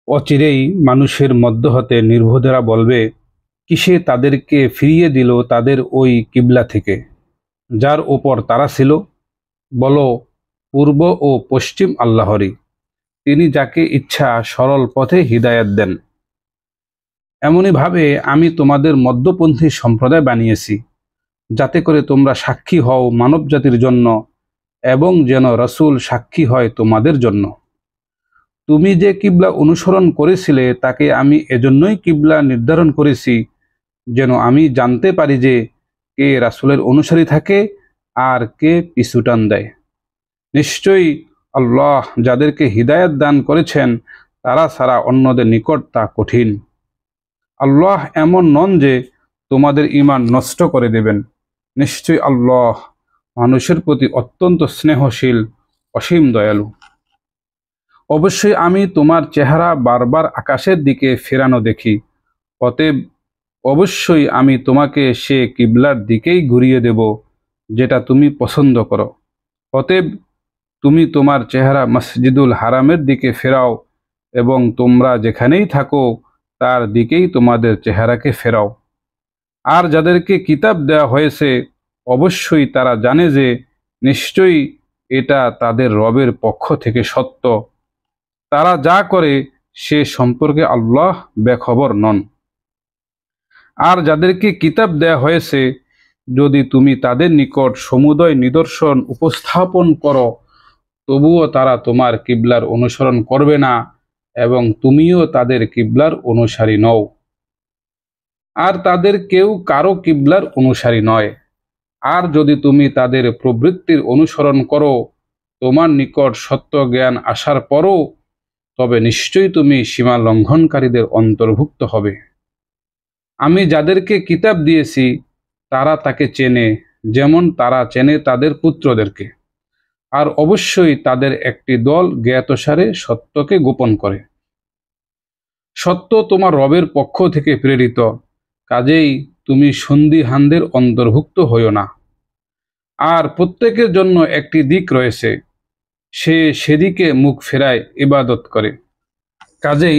অচিরেই মানুষের মধ্য হতে নির্বোধেরা বলবে, কিসে তাদেরকে ফিরিয়ে দিল তাদের ওই কিবলা থেকে, যার ওপর তারা ছিল? বলো, পূর্ব ও পশ্চিম আল্লাহরই, তিনি যাকে ইচ্ছা সরল পথে হিদায়াত দেন। এমনিভাবে আমি তোমাদের মধ্যপন্থী সম্প্রদায় বানিয়েছি, যাতে করে তোমরা সাক্ষী হও মানবজাতির জন্য, এবং যেন রাসূল সাক্ষী হয় তোমাদের জন্য। তুমি যে কিবলা অনুসরণ করেছিলে তাকে আমি এজন্যই কিবলা নির্ধারণ করেছি, যেন আমি জানতে পারি যে কে রাসূলের অনুসারী থাকে আর কে পিছুটান দেয়। নিশ্চয়ই আল্লাহ যাদেরকে হিদায়াত দান করেছেন তারা ছাড়া অন্যদের নিকট তা কঠিন। আল্লাহ এমন নন যে তোমাদের ঈমান নষ্ট করে দেবেন। নিশ্চয়ই আল্লাহ মানুষের প্রতি অত্যন্ত স্নেহশীল, অসীম দয়ালু। অবশ্যই আমি তোমার চেহারা বারবার আকাশের দিকে ফেরানো দেখি, অতএব অবশ্যই আমি তোমাকে সে কিবলার দিকেই ঘুরিয়ে দেব যেটা তুমি পছন্দ করো। অতএব তুমি তোমার চেহারা মসজিদুল হারামের দিকে ফেরাও এবং তোমরা যেখানেই থাকো তার দিকেই তোমাদের চেহারাকে ফেরাও। আর যাদেরকে কিতাব দেওয়া হয়েছে অবশ্যই তারা জানে যে নিশ্চয়ই এটা তাদের রবের পক্ষ থেকে সত্য। তারা যা করে সে সম্পর্কে আল্লাহ বেখবর নন। আর যাদেরকে কিতাব দেয়া হয়েছে যদি তুমি তাদের নিকট সমুদয় নিদর্শন উপস্থাপন করো তবুও তারা তোমার কিবলার অনুসরণ করবে না এবং তুমিও তাদের কিবলার অনুসারী নও। আর তাদের কেউ কারো কিবলার অনুসারী নয়। আর যদি তুমি তাদের প্রবৃত্তির অনুসরণ করো তোমার নিকট সত্য জ্ঞান আসার পরও, তবে নিশ্চয়ই তুমি সীমা লঙ্ঘনকারীদের অন্তর্ভুক্ত হবে। আমি যাদেরকে কিতাব দিয়েছি তারা তাকে চেনে, যেমন তারা চেনে তাদের পুত্রদেরকে। আর অবশ্যই তাদের একটি দল জ্ঞাতসারে সত্যকে গোপন করে। সত্য তোমার রবের পক্ষ থেকে প্রেরিত, কাজেই তুমি সন্দিহানদের অন্তর্ভুক্ত হইও না। আর প্রত্যেকের জন্য একটি দিক রয়েছে, সে সেদিকে মুখ ফেরায় ইবাদত করে। কাজেই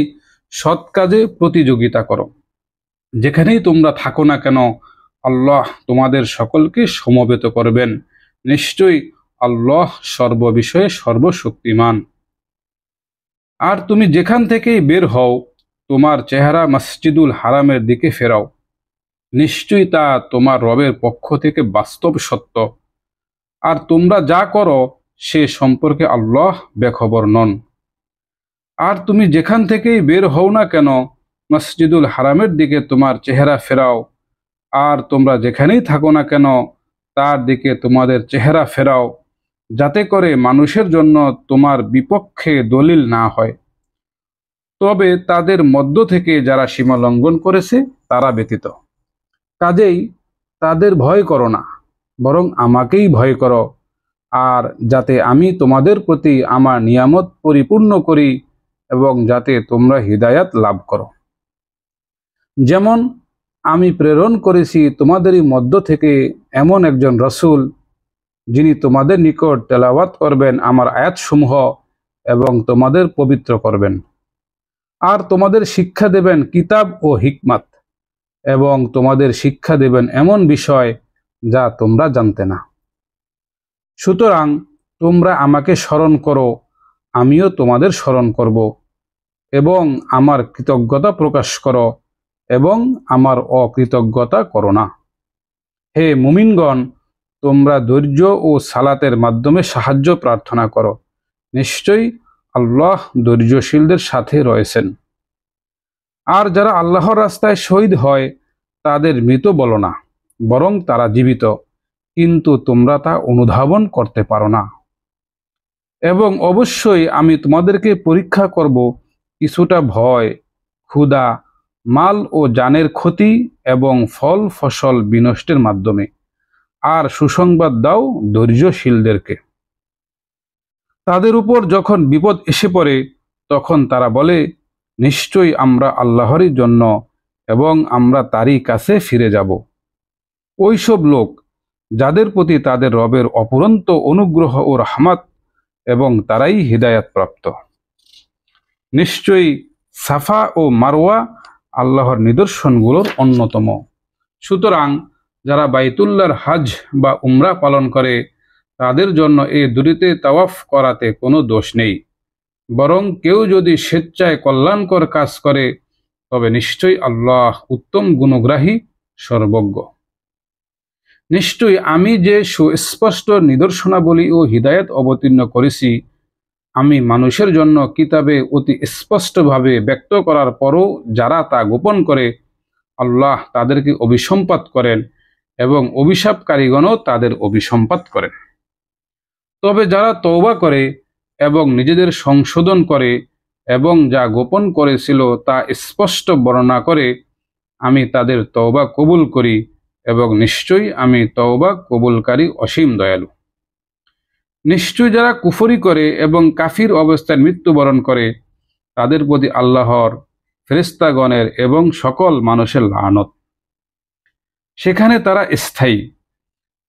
সৎ কাজে প্রতিযোগিতা করো। যেখানেই তোমরা থাকো না কেন আল্লাহ তোমাদের সকলকে সমবেত করবেন। নিশ্চয়ই আল্লাহ সর্ববিষয়ে সর্বশক্তিমান। আর তুমি যেখান থেকেই বের হও তোমার চেহারা মসজিদুল হারামের দিকে ফেরাও। নিশ্চয়ই তা তোমার রবের পক্ষ থেকে বাস্তব সত্য। আর তোমরা যা করো সে সম্পর্কে আল্লাহ বেখবর নন। আর তুমি যেখান থেকেই বের হও না কেন মসজিদুল হারামের দিকে তোমার চেহারা ফেরাও। আর তোমরা যেখানেই থাকো না কেন তার দিকে তোমাদের চেহারা ফেরাও, যাতে করে মানুষের জন্য তোমার বিপক্ষে দলিল না হয়, তবে তাদের মধ্য থেকে যারা সীমা লঙ্ঘন করেছে তারা ব্যতীত। কাজেই তাদের ভয় করো না, বরং আমাকেই ভয় করো, আর যাতে আমি তোমাদের প্রতি আমার নিয়ামত পরিপূর্ণ করি এবং যাতে তোমরা হিদায়াত লাভ করো। যেমন আমি প্রেরণ করেছি তোমাদেরই মধ্য থেকে এমন একজন রাসূল, যিনি তোমাদের নিকট তেলাওয়াত করবেন আমার আয়াতসমূহ এবং তোমাদের পবিত্র করবেন। আর তোমাদের শিক্ষা দেবেন কিতাব ও হিকমত, এবং তোমাদের শিক্ষা দেবেন এমন বিষয় যা তোমরা জানতে না। সুতরাং তোমরা আমাকে স্মরণ করো, আমিও তোমাদের স্মরণ করব, এবং আমার কৃতজ্ঞতা প্রকাশ করো এবং আমার অকৃতজ্ঞতা করো না। হে মুমিনগণ, তোমরা ধৈর্য ও সালাতের মাধ্যমে সাহায্য প্রার্থনা করো। নিশ্চয়ই আল্লাহ ধৈর্যশীলদের সাথে রয়েছেন। আর যারা আল্লাহর রাস্তায় শহীদ হয় তাদের মৃত বলো না, বরং তারা জীবিত, কিন্তু তোমরা তা অনুধাবন করতে পারো না। এবং অবশ্যই আমি তোমাদেরকে পরীক্ষা করব কিছুটা ভয়, ক্ষুধা, মাল ও জানের ক্ষতি এবং ফল ফসল বিনষ্টের মাধ্যমে। আর সুসংবাদ দাও ধৈর্যশীলদেরকে। তাদের উপর যখন বিপদ এসে পড়ে তখন তারা বলে, নিশ্চয়ই আমরা আল্লাহরই জন্য এবং আমরা তারই কাছে ফিরে যাব। ওইসব লোক যাদের প্রতি তাদের রবের অপুরন্ত অনুগ্রহ ও রহমত, এবং তারাই হিদায়াত প্রাপ্ত। নিশ্চয়ই সাফা ও মারওয়া আল্লাহর নিদর্শনগুলোর অন্যতম। সুতরাং যারা বাইতুল্লাহর হজ বা উমরা পালন করে তাদের জন্য এই দুটিতে তাওয়াফ করাতে কোনো দোষ নেই, বরং কেউ যদি স্বেচ্ছায় কল্যাণকর কাজ করে তবে নিশ্চয়ই আল্লাহ উত্তম গুণগ্রাহী, সর্বজ্ঞ। নিশ্চয়ই আমি যে সুস্পষ্ট নিদর্শনাবলী ও হিদায়াত অবতীর্ণ করেছি, আমি মানুষের জন্য কিতাবে অতি স্পষ্টভাবে ব্যক্ত করার পরও যারা তা গোপন করে আল্লাহ তাদেরকে অভিসম্পাত করেন এবং অভিশাপকারীগণও তাদের অভিসম্পাত করেন। তবে যারা তওবা করে এবং নিজেদের সংশোধন করে এবং যা গোপন করেছিল তা স্পষ্ট বর্ণনা করে, আমি তাদের তওবা কবুল করি এবং নিশ্চয়ই আমি তওবা কবুলকারী অসীম দয়ালু। নিশ্চয়ই যারা কুফরি করে এবং কাফির অবস্থায় মৃত্যুবরণ করে তাদের প্রতি আল্লাহর ফেরেশতাগণের এবং সকল মানুষের লানত। সেখানে তারা স্থায়ী,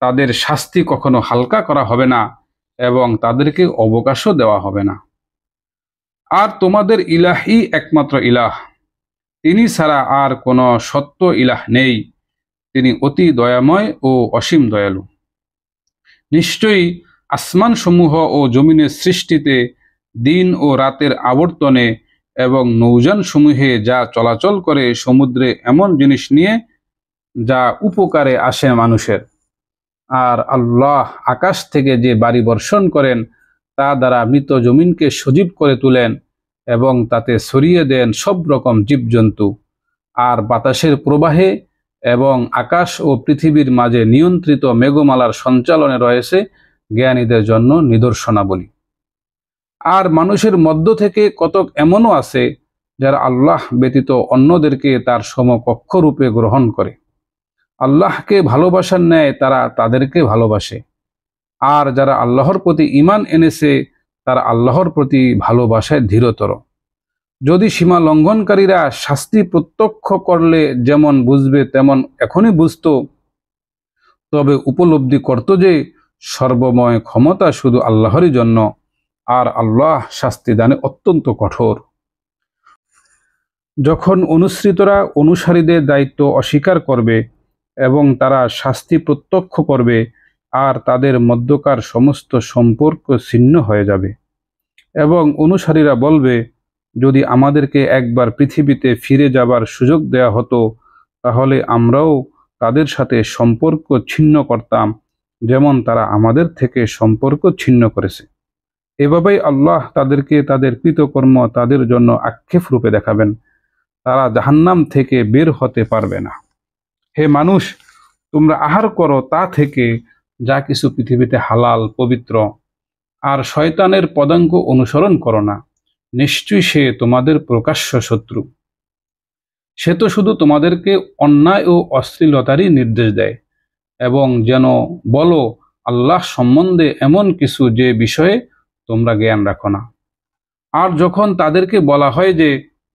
তাদের শাস্তি কখনো হালকা করা হবে না এবং তাদেরকে অবকাশও দেওয়া হবে না। আর তোমাদের ইলাহই একমাত্র ইলাহ, তিনি ছাড়া আর কোনো সত্য ইলাহ নেই, তিনি অতি দয়াময় ও অসীম দয়ালু। নিশ্চয়ই আসমানসমূহ ও জমিনের সৃষ্টিতে, দিন ও রাতের আবর্তনে এবং নৌযানসমূহে যা চলাচল করে, সমুদ্রে এমন জিনিস নিয়ে যা উপকারে আসে মানুষের, আর আল্লাহ আকাশ থেকে যে বাড়ি বর্ষণ করেন তা দ্বারা মৃত জমিনকে সজীব করে তুলেন এবং তাতে ছড়িয়ে দেন সব রকম জীবজন্তু, আর বাতাসের প্রবাহে এবং আকাশ ও পৃথিবীর মাঝে নিয়ন্ত্রিত মেঘমালার সঞ্চালনে রয়েছে জ্ঞানীদের জন্য নিদর্শনাবলী। আর মানুষের মধ্য থেকে কতক এমনও আছে যারা আল্লাহ ব্যতীত অন্যদেরকে তার সমকক্ষ রূপে গ্রহণ করে। আল্লাহকে ভালোবাসার ন্যায় তারা তাদেরকে ভালোবাসে, আর যারা আল্লাহর প্রতি ঈমান এনেছে তারা আল্লাহর প্রতি ভালোবাসায় ধীরতর। যদি সীমা লঙ্ঘনকারীরা শাস্তি প্রত্যক্ষ করলে যেমন বুঝবে তেমন এখনই বুঝত, তবে উপলব্ধি করত যে সর্বময় ক্ষমতা শুধু আল্লাহরই জন্য, আর আল্লাহ শাস্তি দানে অত্যন্ত কঠোর। যখন অনুসৃতরা অনুসারীদের দায়িত্ব অস্বীকার করবে এবং তারা শাস্তি প্রত্যক্ষ করবে, আর তাদের মধ্যকার সমস্ত সম্পর্ক ছিন্ন হয়ে যাবে, এবং অনুসারীরা বলবে, যদি আমাদেরকে একবার পৃথিবীতে ফিরে যাবার সুযোগ দেয়া হতো তাহলে আমরাও তাদের সাথে সম্পর্ক ছিন্ন করতাম যেমন তারা আমাদের থেকে সম্পর্ক ছিন্ন করেছে। এভাবেই আল্লাহ তাদেরকে তাদের কৃতকর্ম তাদের জন্য আক্ষেপ রূপে দেখাবেন, তারা জাহান্নাম থেকে বের হতে পারবে না। হে মানুষ, তোমরা আহার করো তা থেকে যা কিছু পৃথিবীতে হালাল পবিত্র, আর শয়তানের পদাঙ্ক অনুসরণ করো না, নিশ্চয়ই সে তোমাদের প্রকাশ্য শত্রু। সে তো শুধু তোমাদেরকে অন্যায় ও অশ্লীলতারই নির্দেশ দেয়, এবং যেন বলো আল্লাহ সম্বন্ধে এমন কিছু যে বিষয়ে তোমরা জ্ঞান রাখো না। আর যখন তাদেরকে বলা হয় যে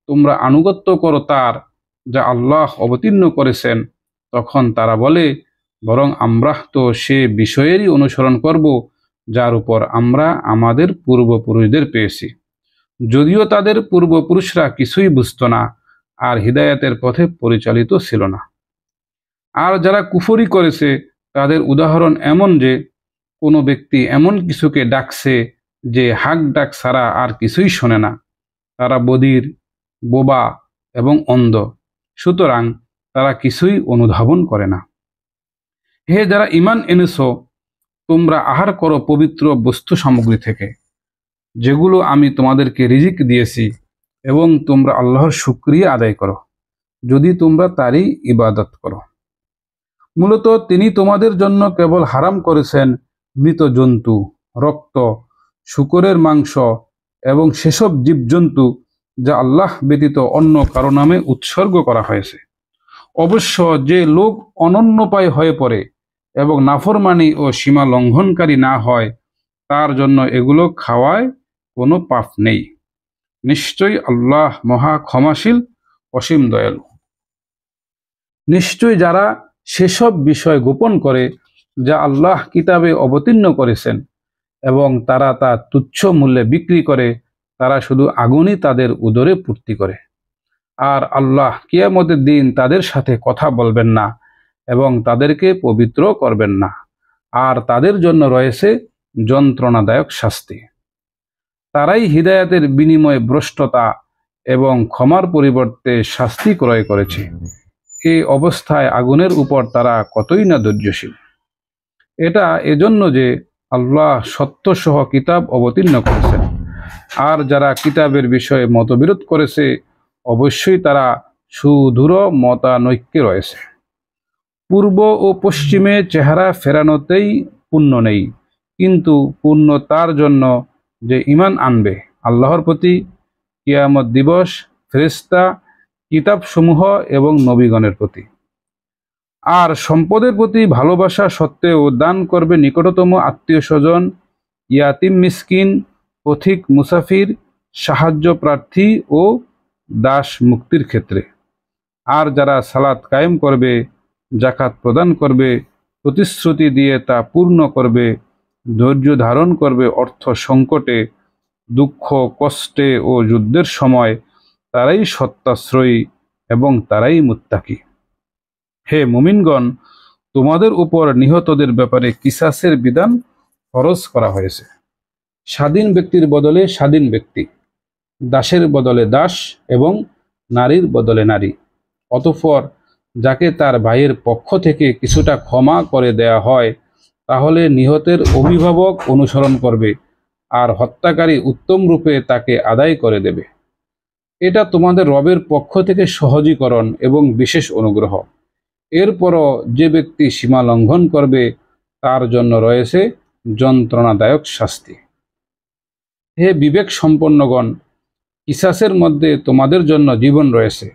তোমরা আনুগত্য করো তার যা আল্লাহ অবতীর্ণ করেছেন, তখন তারা বলে, বরং আমরা তো সে বিষয়েরই অনুসরণ করব যার উপর আমরা আমাদের পূর্বপুরুষদের পেয়েছি, যদিও তাদের পূর্বপুরুষরা কিছুই বুঝত না আর হিদায়াতের পথে পরিচালিত ছিল না। আর যারা কুফরি করেছে তাদের উদাহরণ এমন যে কোনো ব্যক্তি এমন কিছুকে ডাকছে যে হাক ডাক ছাড়া আর কিছুই শোনে না। তারা বধির, বোবা এবং অন্ধ, সুতরাং তারা কিছুই অনুধাবন করে না। হে যারা ঈমান এনেছো, তোমরা আহার করো পবিত্র বস্তু সামগ্রী থেকে, যেগুলো আমি তোমাদেরকে রিজিক দিয়েছি, এবং তোমরা আল্লাহর শুকরিয়া আদায় করো যদি তোমরা তারই ইবাদত করো। মূলত তিনি তোমাদের জন্য কেবল হারাম করেছেন মৃত জন্তু, রক্ত, শূকরের মাংস এবং সেসব জীবজন্তু যা আল্লাহ ব্যতীত অন্য কারো নামে উৎসর্গ করা হয়েছে। অবশ্য যে লোক অনন্যপায় হয়ে পড়ে এবং নাফরমানি ও সীমা লঙ্ঘনকারী না হয়, তার জন্য এগুলো খাওয়ায় কোনো পাপ নেই। নিশ্চয়ই আল্লাহ মহা ক্ষমাশীল, অসীম দয়ালু। নিশ্চয়ই যারা সেসব বিষয় গোপন করে যা আল্লাহ কিতাবে অবতীর্ণ করেছেন এবং তারা তা তুচ্ছ মূল্যে বিক্রি করে, তারা শুধু আগুনই তাদের উদরে পূর্তি করে। আর আল্লাহ কিয়ামতের দিন তাদের সাথে কথা বলবেন না এবং তাদেরকে পবিত্র করবেন না, আর তাদের জন্য রয়েছে যন্ত্রণাদায়ক শাস্তি। তারাই হিদায়াতের বিনিময়ে ভ্রষ্টতা এবং ক্ষমার পরিবর্তে শাস্তি ক্রয় করেছে। এই অবস্থায় আগুনের উপর তারা কতই না ধৈর্যশীল। এটা এজন্য যে আল্লাহ সত্যসহ কিতাব অবতীর্ণ করেছেন, আর যারা কিতাবের বিষয়ে মতবিরোধ করেছে অবশ্যই তারা সুদূঢ় মতানৈক্যে রয়েছে। পূর্ব ও পশ্চিমে চেহারা ফেরানোতেই পুণ্য নেই, কিন্তু পুণ্য তার জন্য যে ঈমান আনবে আল্লাহর প্রতি, কিয়ামত দিবস, ফেরেশতা, কিতাবসমূহ এবং নবীগণের প্রতি। আর সম্পদের প্রতি ভালোবাসা সত্ত্বেও দান করবে নিকটতম আত্মীয় স্বজন, ইয়াতিম মিসকিন, পথিক মুসাফির, সাহায্য প্রার্থী ও দাস মুক্তির ক্ষেত্রে। আর যারা সালাত কায়েম করবে, জাকাত প্রদান করবে, প্রতিশ্রুতি দিয়ে তা পূর্ণ করবে, ধৈর্য ধারণ করবে অর্থ সংকটে, দুঃখ কষ্টে ও যুদ্ধের সময়, তারাই সত্যাশ্রয়ী এবং তারাই মুত্তাকি। হে মুমিনগণ, তোমাদের উপর নিহতদের ব্যাপারে কিসাসের বিধান ফরজ করা হয়েছে। স্বাধীন ব্যক্তির বদলে স্বাধীন ব্যক্তি, দাসের বদলে দাস এবং নারীর বদলে নারী। অতঃপর যাকে তার ভাইয়ের পক্ষ থেকে কিছুটা ক্ষমা করে দেয়া হয়, তাহলে নিহতের অভিভাবক অনুসরণ করবে, আর হত্যাকারী উত্তম রূপে তাকে আদায় করে দেবে। এটা তোমাদের রবের পক্ষ থেকে সহজীকরণ এবং বিশেষ অনুগ্রহ। এরপরও যে ব্যক্তি সীমা লঙ্ঘন করবে তার জন্য রয়েছে যন্ত্রণাদায়ক শাস্তি। হে বিবেক সম্পন্নগণ, কিসাসের মধ্যে তোমাদের জন্য জীবন রয়েছে,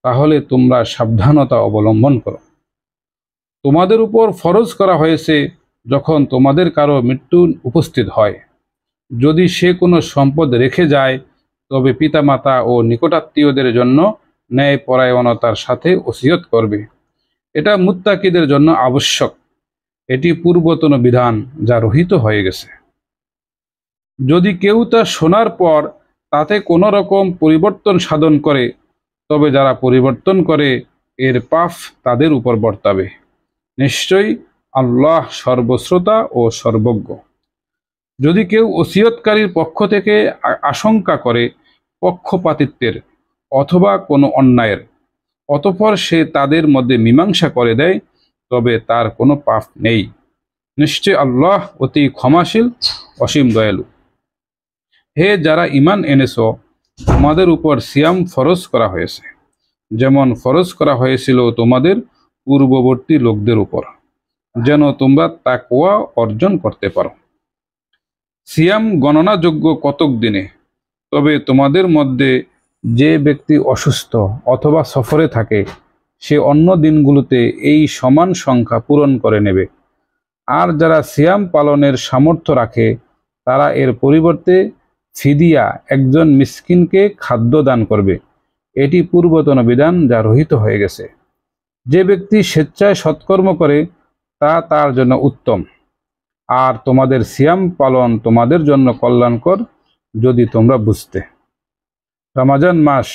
তাহলে তোমরা সাবধানতা অবলম্বন করো। তোমাদের উপর ফরজ করা হয়েছে যখন তোমাদের কারো মৃত্যু উপস্থিত হয়, যদি সে কোনো সম্পদ রেখে যায়, তবে পিতামাতা ও নিকটাত্মীয়দের জন্য ন্যায়পরায়ণতার সাথে ওসিয়ত করবে। এটা মুত্তাকিদের জন্য আবশ্যক। এটি পূর্বতন বিধান যা রহিত হয়ে গেছে। যদি কেউ তা শোনার পর তাতে কোনো রকম পরিবর্তন সাধন করে, তবে যারা পরিবর্তন করে এর পাপ তাদের উপর বর্তাবে। নিশ্চয়ই আল্লাহ সর্বশ্রোতা ও সর্বজ্ঞ। যদি কেউ ওসিয়তকারীর পক্ষ থেকে আশঙ্কা করে পক্ষপাতিত্বের অথবা কোনো অন্যায়ের, অতঃপর সে তাদের মধ্যে মীমাংসা করে দেয়, তবে তার কোনো পাপ নেই। নিশ্চয় আল্লাহ অতি ক্ষমাশীল, অসীম দয়ালু। হে যারা ঈমান এনেছো, তোমাদের উপর সিয়াম ফরজ করা হয়েছে, যেমন ফরজ করা হয়েছিল তোমাদের পূর্ববর্তী লোকদের উপর, যেন তোমরা তাকওয়া অর্জন করতে পারো। সিয়াম গণনাযোগ্য কতক দিনে, তবে তোমাদের মধ্যে যে ব্যক্তি অসুস্থ অথবা সফরে থাকে সে অন্য দিনগুলোতে এই সমান সংখ্যা পূরণ করে নেবে। আর যারা সিয়াম পালনের সামর্থ্য রাখে তারা এর পরিবর্তে ফিদিয়া একজন মিসকিনকে খাদ্য দান করবে। এটি পূর্বতন বিধান যা রহিত হয়ে গেছে। যে ব্যক্তি স্বেচ্ছায় সৎকর্ম করে তা তার জন্য উত্তম, আর তোমাদের সিয়াম পালন তোমাদের জন্য কল্যাণকর যদি তোমরা বুঝতে। রমজান মাস,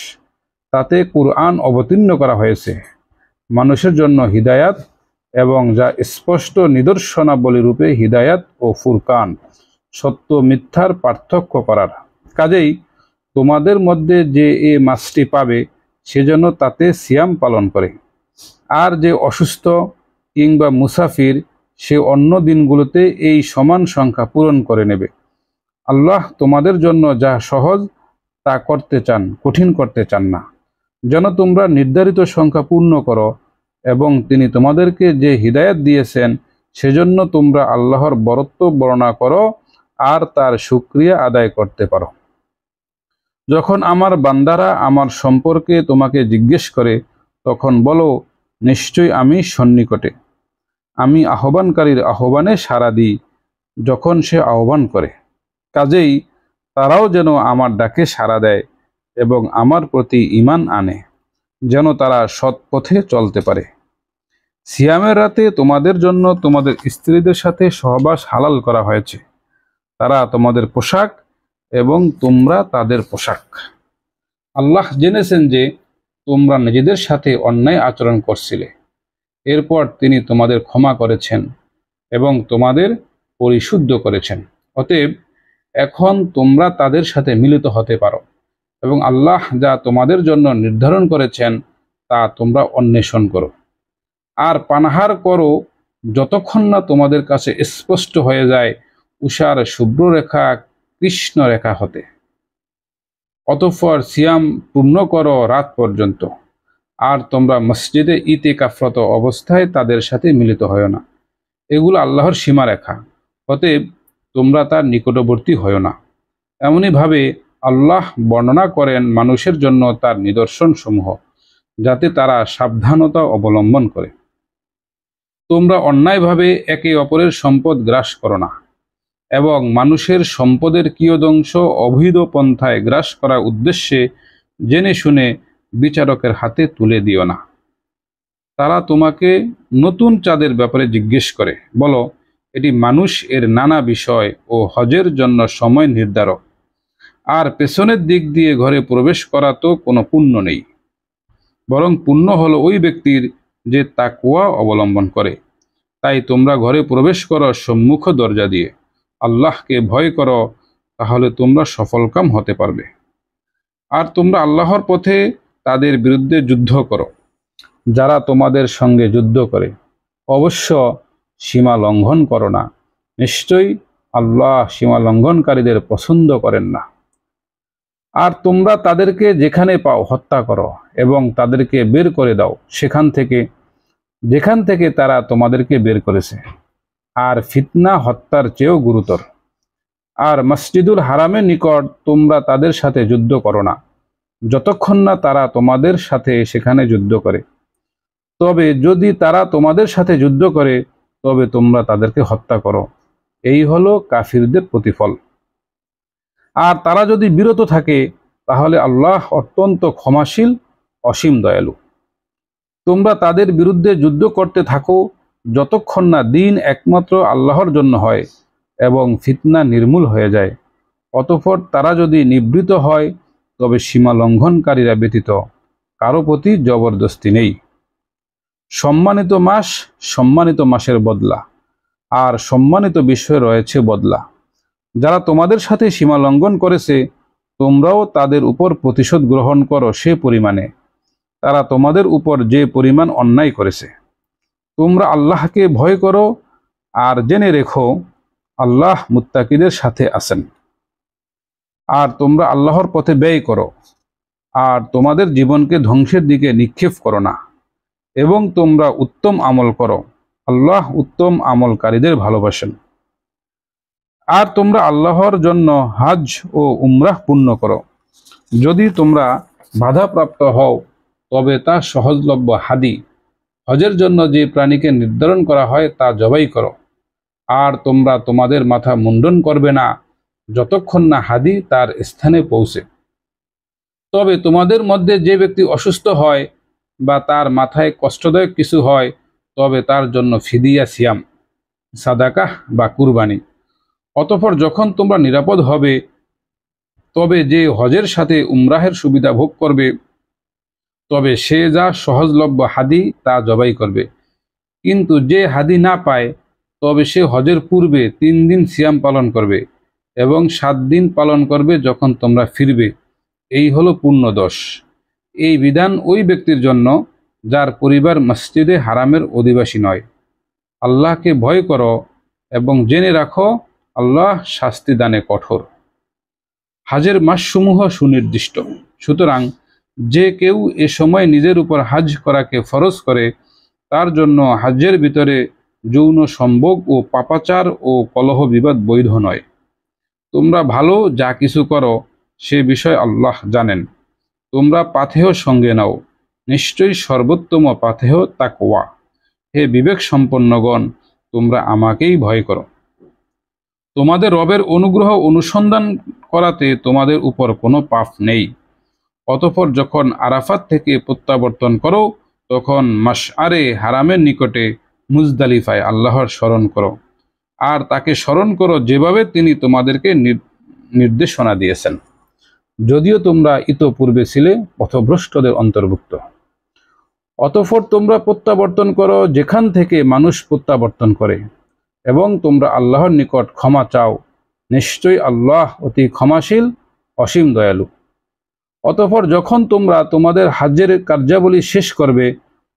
তাতে কুরআন অবতীর্ণ করা হয়েছে মানুষের জন্য হিদায়াত, এবং যা স্পষ্ট নিদর্শনাবলী রূপে হিদায়াত ও ফুরকান, সত্য মিথ্যার পার্থক্য করার। কাজেই তোমাদের মধ্যে যে এ মাসটি পাবে সেজন্য তাতে সিয়াম পালন করে। আর যে অসুস্থ কিংবা মুসাফির সে অন্য দিনগুলোতে এই সমান সংখ্যা পূরণ করে নেবে। আল্লাহ তোমাদের জন্য যা সহজ তা করতে চান, কঠিন করতে চান না, যেন তোমরা নির্ধারিত সংখ্যা পূর্ণ করো, এবং তিনি তোমাদেরকে যে হিদায়াত দিয়েছেন সেজন্য তোমরা আল্লাহর বরত্ব বর্ণনা করো আর তার শুকরিয়া আদায় করতে পারো। যখন আমার বান্দারা আমার সম্পর্কে তোমাকে জিজ্ঞেস করে, তখন বলো, নিশ্চয়ই আমি সন্নিকটে। আমি আহ্বানকারীর আহ্বানে সাড়া দিই যখন সে আহ্বান করে। কাজেই তারাও যেন আমার ডাকে সাড়া দেয় এবং আমার প্রতি ঈমান আনে, যেন তারা সৎ পথে চলতে পারে। সিয়ামের রাতে তোমাদের জন্য তোমাদের স্ত্রীদের সাথে সহবাস হালাল করা হয়েছে। তারা তোমাদের পোশাক এবং তোমরা তাদের পোশাক। আল্লাহ জেনেছেন যে তোমরা নিজেদের সাথে অন্যায় আচরণ করছিলে। এরপর তিনি তোমাদের ক্ষমা করেছেন এবং তোমাদের পরিশুদ্ধ করেছেন। অতএব এখন তোমরা তাদের সাথে মিলিত হতে পারো এবং আল্লাহ যা তোমাদের জন্য নির্ধারণ করেছেন তা তোমরা অন্বেষণ করো। আর পানাহার করো যতক্ষণ না তোমাদের কাছে স্পষ্ট হয়ে যায় উষার শুভ্র রেখা কৃষ্ণ রেখা হতে। অতঃপর সিয়াম পূর্ণ করো রাত পর্যন্ত। আর তোমরা মসজিদে ইতিকাফরত অবস্থায় তাদের সাথে মিলিত হয় না। এগুলো আল্লাহর সীমারেখা, অতএব তোমরা তার নিকটবর্তী হয় না। এমনিভাবে আল্লাহ বর্ণনা করেন মানুষের জন্য তার নিদর্শন সমূহ, যাতে তারা সাবধানতা অবলম্বন করে। তোমরা অন্যায়ভাবে একে অপরের সম্পদ গ্রাস করো না এবং মানুষের সম্পদের কিয়দংশ অবৈধ পন্থায় গ্রাস করার উদ্দেশ্যে জেনে শুনে বিচারকের হাতে তুলে দিও না। তারা তোমাকে নতুন চাঁদের ব্যাপারে জিজ্ঞেস করে, বলো এটি মানুষ এর নানা বিষয় ও হজের জন্য সময় নির্ধারক। আর পেছনের দিক দিয়ে ঘরে প্রবেশ করা তো কোনো পুণ্য নেই, বরং পুণ্য হলো ওই ব্যক্তির যে তাকওয়া অবলম্বন করে। তাই তোমরা ঘরে প্রবেশ করো সম্মুখ দরজা দিয়ে। আল্লাহকে ভয় করো, তাহলে তোমরা সফলকাম হতে পারবে। আর তোমরা আল্লাহর পথে তাদের বিরুদ্ধে যুদ্ধ করো যারা তোমাদের সঙ্গে যুদ্ধ করে। অবশ্য সীমা লঙ্ঘন করো না, নিশ্চয়ই আল্লাহ সীমা লঙ্ঘনকারীদের পছন্দ করেন না। আর তোমরা তাদেরকে যেখানে পাও হত্যা করো এবং তাদেরকে বের করে দাও যেখান থেকে তারা তোমাদেরকে বের করেছে। আর ফিতনা হত্যার চেয়েও গুরুতর। আর মসজিদুল হারামের নিকট তোমরা তাদের সাথে যুদ্ধ করো না যতক্ষণ না তারা তোমাদের সাথে সেখানে যুদ্ধ করে। তবে যদি তারা তোমাদের সাথে যুদ্ধ করে তবে তোমরা তাদেরকে হত্যা করো। এই হলো কাফিরদের প্রতিফল। আর তারা যদি বিরত থাকে তাহলে আল্লাহ অত্যন্ত ক্ষমাশীল, অসীম দয়ালু। তোমরা তাদের বিরুদ্ধে যুদ্ধ করতে থাকো যতক্ষণ না দিন একমাত্র আল্লাহর জন্য হয় এবং ফিতনা নির্মূল হয়ে যায়। অতঃপর তারা যদি নিবৃত হয় তবে সীমা লঙ্ঘনকারীরা ব্যতীত কারো প্রতি জবরদস্তি নেই। সম্মানিত মাস সম্মানিত মাসের বদলা, আর সম্মানিত বিষয়ে রয়েছে বদলা। যারা তোমাদের সাথে সীমা লঙ্ঘন করেছে তোমরাও তাদের উপর প্রতিশোধ গ্রহণ করো সে পরিমাণে, তারা তোমাদের উপর যে পরিমাণ অন্যায় করেছে। তোমরা আল্লাহকে ভয় করো আর জেনে রেখো আল্লাহ মুত্তাকিদের সাথে আছেন। আর তোমরা আল্লাহর পথে ব্যয় করো আর তোমাদের জীবনকে ধ্বংসের দিকে নিক্ষেপ করো না, এবং তোমরা উত্তম আমল করো। আল্লাহ উত্তম আমলকারীদের ভালোবাসেন। আর তোমরা আল্লাহর জন্য হজ ও উমরাহ পূর্ণ করো। যদি তোমরা বাধাপ্রাপ্ত হও তবে তা সহজলভ্য হাদি, হজের জন্য যে প্রাণীকে নির্ধারণ করা হয় তা জবাই করো। আর তোমরা তোমাদের মাথা মুন্ডন করবে না যতক্ষণ না হাদি তার স্থানে পৌঁছে। তবে তোমাদের মধ্যে যে ব্যক্তি অসুস্থ হয় বা তার মাথায় কষ্টদায়ক কিছু হয় তবে তার জন্য ফিদিয়া সিয়াম, সাদাকাহ বা কুরবানি। অতঃপর যখন তোমরা নিরাপদ হবে তবে যে হজের সাথে উমরাহের সুবিধা ভোগ করবে তবে সে যা সহজলভ্য হাদি তা জবাই করবে। কিন্তু যে হাদি না পায় তবে সে হজের পূর্বে 3 দিন সিয়াম পালন করবে এবং 7 দিন পালন করবে যখন তোমরা ফিরবে। এই হলো পূর্ণ দোষ। এই বিধান ওই ব্যক্তির জন্য যার পরিবার মসজিদে হারামের অধিবাসী নয়। আল্লাহকে ভয় করো এবং জেনে রাখো আল্লাহ শাস্তি দানে কঠোর। হাজের মাসসমূহ সুনির্দিষ্ট, সুতরাং যে কেউ এ সময় নিজের উপর হাজ করাকে ফরজ করে তার জন্য হাজ্যের ভিতরে যৌন সম্ভোগ ও পাপাচার ও কলহ বিবাদ বৈধ নয়। তোমরা ভালো যা কিছু করো সে বিষয় আল্লাহ জানেন। তোমরা পাথেয় সঙ্গে নাও, নিশ্চয়ই সর্বোত্তম পাথেয় তাকওয়া। হে বিবেক সম্পন্নগণ, তোমরা আমাকেই ভয় করো। তোমাদের রবের অনুগ্রহ অনুসন্ধান করাতে তোমাদের উপর কোনো পাপ নেই। অতঃপর যখন আরাফাত থেকে প্রত্যাবর্তন করো তখন মাশআরে হারামের নিকটে মুজদালিফায় আল্লাহর স্মরণ করো আর তাকে স্মরণ করো যেভাবে তিনি তোমাদেরকে নির্দেশনা দিয়েছেন। যদিও তোমরা ইতোপূর্বে ছিলে পথভ্রষ্টদের অন্তর্ভুক্ত। অতঃপর তোমরা প্রত্যাবর্তন করো যেখান থেকে মানুষ প্রত্যাবর্তন করে, এবং তোমরা আল্লাহর নিকট ক্ষমা চাও। নিশ্চয়ই আল্লাহ অতি ক্ষমাশীল, অসীম দয়ালু। অতঃপর যখন তোমরা তোমাদের হজ্জের কার্যাবলী শেষ করবে,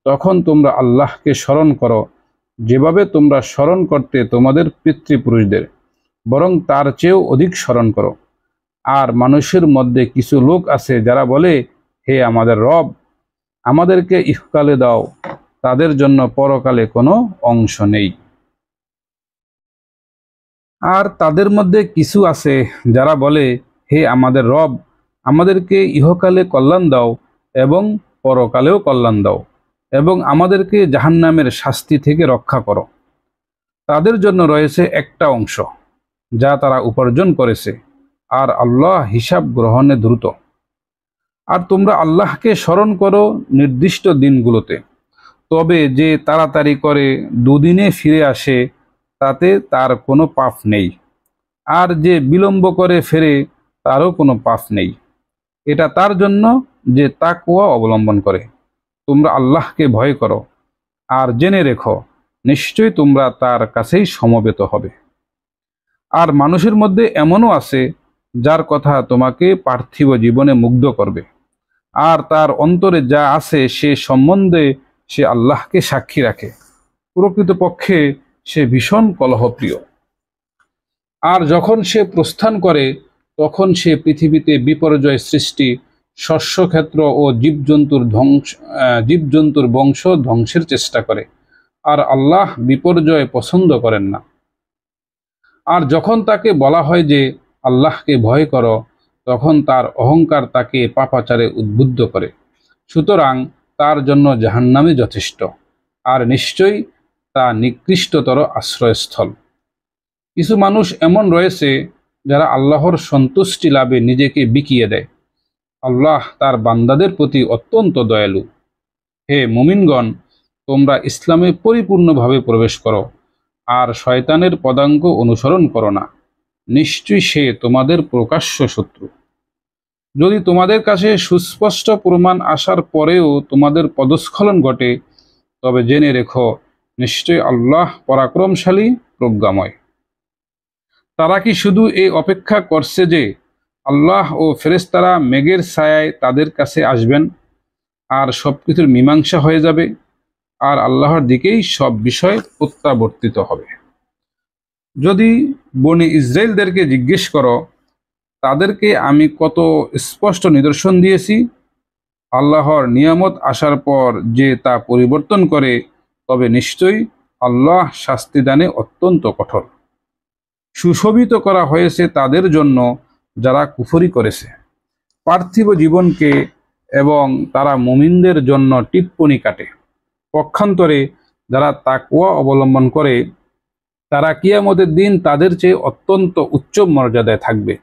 তখন তোমরা আল্লাহকে স্মরণ করো যেভাবে তোমরা স্মরণ করতে তোমাদের পিতৃপুরুষদের, বরং তার চেয়েও অধিক স্মরণ করো। আর মানুষের মধ্যে কিছু লোক আছে যারা বলে, হে আমাদের রব, আমাদেরকে ইহকালে দাও, তাদের জন্য পরকালে কোনো অংশ নেই। আর তাদের মধ্যে কিছু আছে যারা বলে, হে আমাদের রব, আমাদেরকে ইহকালে কল্যাণ দাও এবং পরকালেও কল্যাণ দাও, এবং আমাদেরকে জাহান্নামের শাস্তি থেকে রক্ষা করো। তাদের জন্য রয়েছে একটা অংশ যা তারা উপার্জন করেছে, আর আল্লাহ হিসাব গ্রহণে দ্রুত। আর তোমরা আল্লাহকে স্মরণ করো নির্দিষ্ট দিনগুলোতে, তবে যে তাড়াতাড়ি করে দুদিনে ফিরে আসে তাতে তার কোনো পাপ নেই, আর যে বিলম্ব করে ফেরে তারও কোনো পাপ নেই। এটা তার জন্য যে তাকওয়া অবলম্বন করে। তোমরা আল্লাহকে ভয় করো, আর জেনে রেখো নিশ্চয়ই তোমরা তার কাছেই সমবেত হবে। আর মানুষের মধ্যে এমনও আছে যার কথা তোমাকে পার্থিব জীবনে মুগ্ধ করবে, আর তার অন্তরে যা আছে সে সম্বন্ধে সে আল্লাহকে সাক্ষী রাখে। প্রকৃতপক্ষে সে ভীষণ কলহপ্রিয়। আর যখন সে প্রস্থান করে, তখন সে পৃথিবীতে বিপর্যয় সৃষ্টি, শস্যক্ষেত্র ও জীবজন্তুর বংশ ধ্বংসের চেষ্টা করে। আর আল্লাহ বিপর্যয় পছন্দ করেন না। আর যখন তাকে বলা হয় যে আল্লাহকে ভয় করো, তখন তার অহংকার তাকে পাপাচারে উদ্বুদ্ধ করে। সুতরাং তার জন্য জাহান্নামই যথেষ্ট, আর নিশ্চয়ই তা নিকৃষ্টতর আশ্রয়স্থল। কিছু মানুষ এমন রয়েছে যারা আল্লাহর সন্তুষ্টি লাভে নিজেকে বিকিয়ে দেয়। আল্লাহ তার বান্দাদের প্রতি অত্যন্ত দয়ালু। হে মুমিনগণ, তোমরা ইসলামে পরিপূর্ণভাবে প্রবেশ করো, আর শয়তানের পদাঙ্ক অনুসরণ করো না। নিশ্চয়ই সে তোমাদের প্রকাশ্য শত্রু। যদি তোমাদের কাছে সুস্পষ্ট প্রমাণ আসার পরেও তোমাদের পদস্খলন ঘটে, তবে জেনে রেখো নিশ্চয়ই আল্লাহ পরাক্রমশালী, প্রজ্ঞাময়। তারা কি শুধু এই অপেক্ষা করছে যে আল্লাহ ও ফেরেশতারা মেঘের ছায়ায় তাদের কাছে আসবেন, আর সবকিছুর মীমাংসা হয়ে যাবে, আর আল্লাহর দিকেই সব বিষয় প্রত্যাবর্তিত হবে? যদি বনি ইসরায়েলদেরকে জিজ্ঞেস করো, তাদেরকে আমি কত স্পষ্ট নিদর্শন দিয়েছি। আল্লাহর নিয়ামত আসার পর যে তা পরিবর্তন করে, তবে নিশ্চয়ই আল্লাহ শাস্তিদানে অত্যন্ত কঠোর। সুশোভিত করা হয়েছে তাদের জন্য যারা কুফরি করেছে পার্থিব জীবনকে, এবং তারা মুমিনদের জন্য টিপ্পনী কাটে। পক্ষান্তরে যারা তাকওয়া অবলম্বন করে, তারা কিয়ামতের দিন তাদের চেয়ে অত্যন্ত উচ্চ মর্যাদায় থাকবে।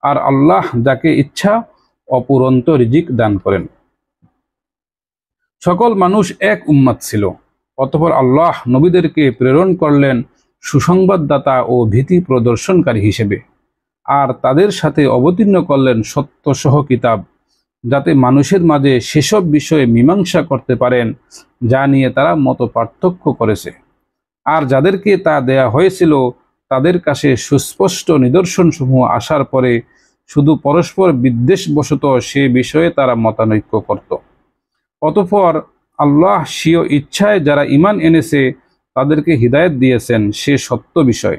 আর আল্লাহ যাকে ইচ্ছা অপুরন্ত রিজিক দান করেন। সকল মানুষ এক উম্মাত ছিল, অতঃপর আল্লাহ নবীদেরকে প্রেরণ করলেন সুসংবাদদাতা ও ভীতি প্রদর্শনকারী হিসেবে, আর তাদের সাথে অবতীর্ণ করলেন সত্যসহ কিতাব, যাতে মানুষের মাঝে সেসব বিষয়ে মীমাংসা করতে পারেন যা নিয়ে তারা মত পার্থক্য করেছে। আর যাদেরকে তা দেয়া হয়েছিল তাদের কাছে সুস্পষ্ট নিদর্শনসমূহ আসার পরে শুধু পরস্পর বিদ্বেষবশত সে বিষয়ে তারা মতানৈক্য করত। অতঃপর আল্লাহ স্বীয় ইচ্ছায় যারা ঈমান এনেছে তাদেরকে হিদায়াত দিয়েছেন সে সত্য বিষয়,